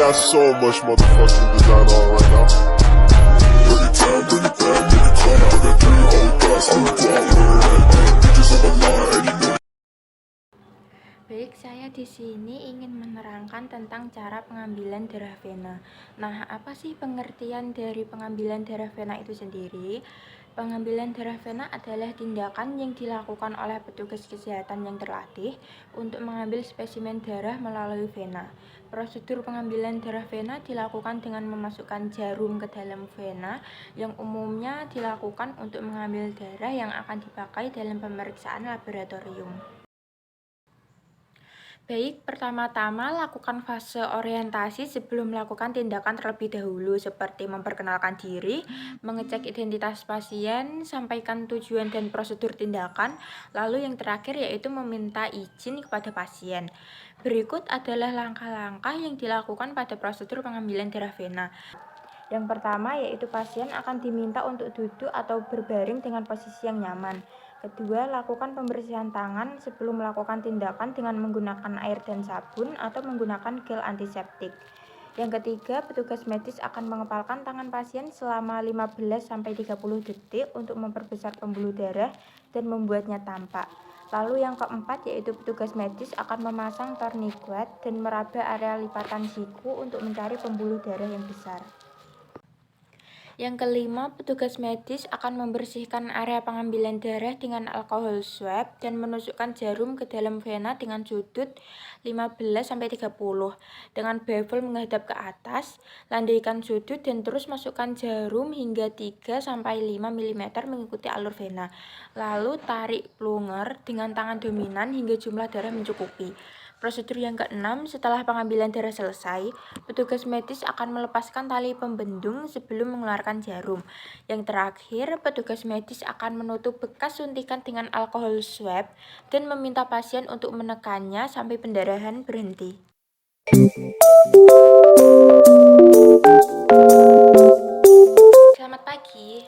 got so much motherfucking design on right now. Bring it down, bring it back, make it clap. I got 3 old thoughts, I'm the block with her head. Bitches on my line, and you know. Baik, saya di sini ingin menerangkan tentang cara pengambilan darah vena. Nah, apa sih pengertian dari pengambilan darah vena itu sendiri? Pengambilan darah vena adalah tindakan yang dilakukan oleh petugas kesehatan yang terlatih untuk mengambil spesimen darah melalui vena. Prosedur pengambilan darah vena dilakukan dengan memasukkan jarum ke dalam vena yang umumnya dilakukan untuk mengambil darah yang akan dipakai dalam pemeriksaan laboratorium. Baik, pertama-tama lakukan fase orientasi sebelum melakukan tindakan terlebih dahulu seperti memperkenalkan diri, mengecek identitas pasien, sampaikan tujuan dan prosedur tindakan, lalu yang terakhir yaitu meminta izin kepada pasien. Berikut adalah langkah-langkah yang dilakukan pada prosedur pengambilan darah vena. Yang pertama yaitu pasien akan diminta untuk duduk atau berbaring dengan posisi yang nyaman. Kedua, lakukan pembersihan tangan sebelum melakukan tindakan dengan menggunakan air dan sabun atau menggunakan gel antiseptik. Yang ketiga, petugas medis akan mengepalkan tangan pasien selama 15-30 detik untuk memperbesar pembuluh darah dan membuatnya tampak. Lalu yang keempat yaitu petugas medis akan memasang tourniquet dan meraba area lipatan siku untuk mencari pembuluh darah yang besar. Yang kelima, petugas medis akan membersihkan area pengambilan darah dengan alkohol swab dan menusukkan jarum ke dalam vena dengan sudut 15-30 dengan bevel menghadap ke atas. Landaikan sudut dan terus masukkan jarum hingga 3-5 mm mengikuti alur vena. Lalu tarik plunger dengan tangan dominan hingga jumlah darah mencukupi. Prosedur yang keenam, setelah pengambilan darah selesai, petugas medis akan melepaskan tali pembendung sebelum mengeluarkan jarum. Yang terakhir, petugas medis akan menutup bekas suntikan dengan alkohol swab dan meminta pasien untuk menekannya sampai pendarahan berhenti. Selamat pagi.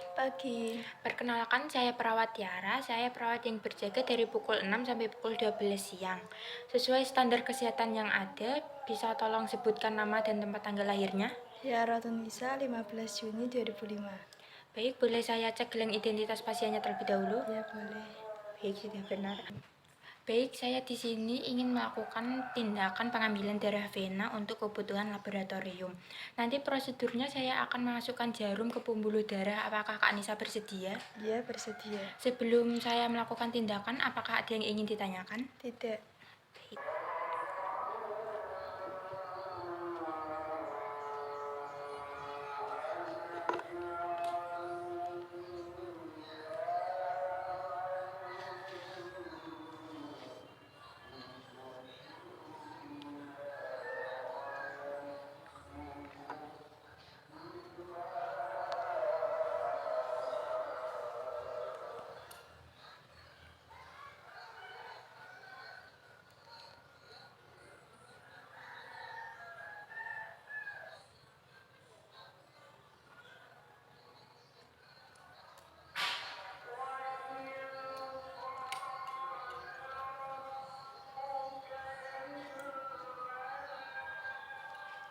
Perkenalkan, saya perawat Tiara. Saya perawat yang berjaga dari pukul 6 sampai pukul 12 siang. Sesuai standar kesehatan yang ada, bisa tolong sebutkan nama dan tempat tanggal lahirnya? Tiara Tunisa, 15 Juni 2005. Baik, boleh saya cek gelang identitas pasiennya terlebih dahulu? Ya, boleh. Baik, sudah benar. Baik, saya di sini ingin melakukan tindakan pengambilan darah vena untuk kebutuhan laboratorium. Nanti prosedurnya saya akan memasukkan jarum ke pembuluh darah. Apakah Kak Anissa bersedia? Ya, bersedia. Sebelum saya melakukan tindakan, apakah ada yang ingin ditanyakan? Tidak. Baik.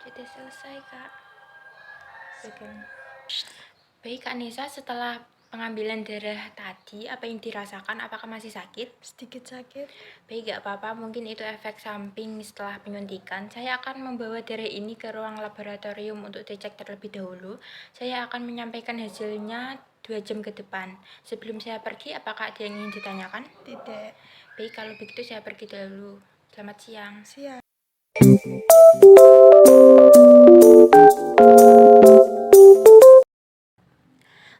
Sudah selesai, Kak. Baik, Kak Nisa, setelah pengambilan darah tadi, apa yang dirasakan? Apakah masih sakit? Sedikit sakit. Baik, gak apa-apa, mungkin itu efek samping setelah penyuntikan. Saya akan membawa darah ini ke ruang laboratorium untuk dicek terlebih dahulu. Saya akan menyampaikan hasilnya 2 jam ke depan. Sebelum saya pergi, apakah ada yang ingin ditanyakan? Tidak. Baik, kalau begitu saya pergi dulu. Selamat siang. Siap.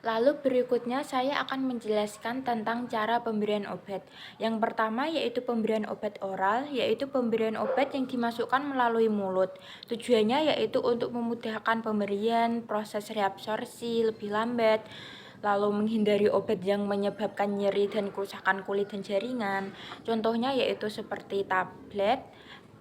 Lalu berikutnya saya akan menjelaskan tentang cara pemberian obat. Yang pertama yaitu pemberian obat oral, yaitu pemberian obat yang dimasukkan melalui mulut. Tujuannya yaitu untuk memudahkan pemberian, proses reabsorpsi lebih lambat, lalu menghindari obat yang menyebabkan nyeri dan kerusakan kulit dan jaringan. Contohnya yaitu seperti tablet,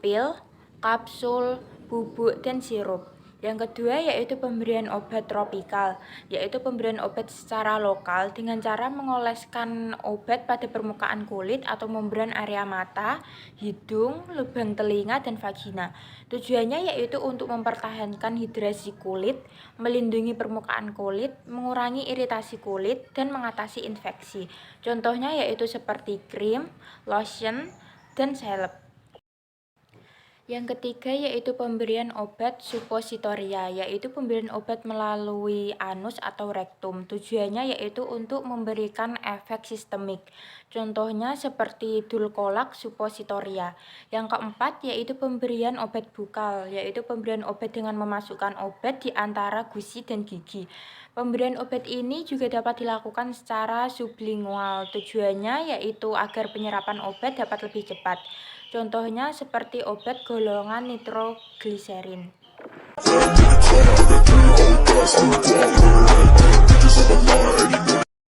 pil, kapsul, bubuk, dan sirup. Yang kedua yaitu pemberian obat tropikal, yaitu pemberian obat secara lokal dengan cara mengoleskan obat pada permukaan kulit atau membran area mata, hidung, lubang telinga, dan vagina. Tujuannya yaitu untuk mempertahankan hidrasi kulit, melindungi permukaan kulit, mengurangi iritasi kulit, dan mengatasi infeksi. Contohnya yaitu seperti krim, lotion, dan salep. Yang ketiga yaitu pemberian obat suppositoria, yaitu pemberian obat melalui anus atau rektum. Tujuannya yaitu untuk memberikan efek sistemik. Contohnya seperti dulcolax suppositoria. Yang keempat yaitu pemberian obat bukal, yaitu pemberian obat dengan memasukkan obat di antara gusi dan gigi. Pemberian obat ini juga dapat dilakukan secara sublingual. Tujuannya yaitu agar penyerapan obat dapat lebih cepat. Contohnya seperti obat golongan nitrogliserin. Bad nigga, tryna get 3 whole thoughts. I'm a guap with her head. Bitches up a line,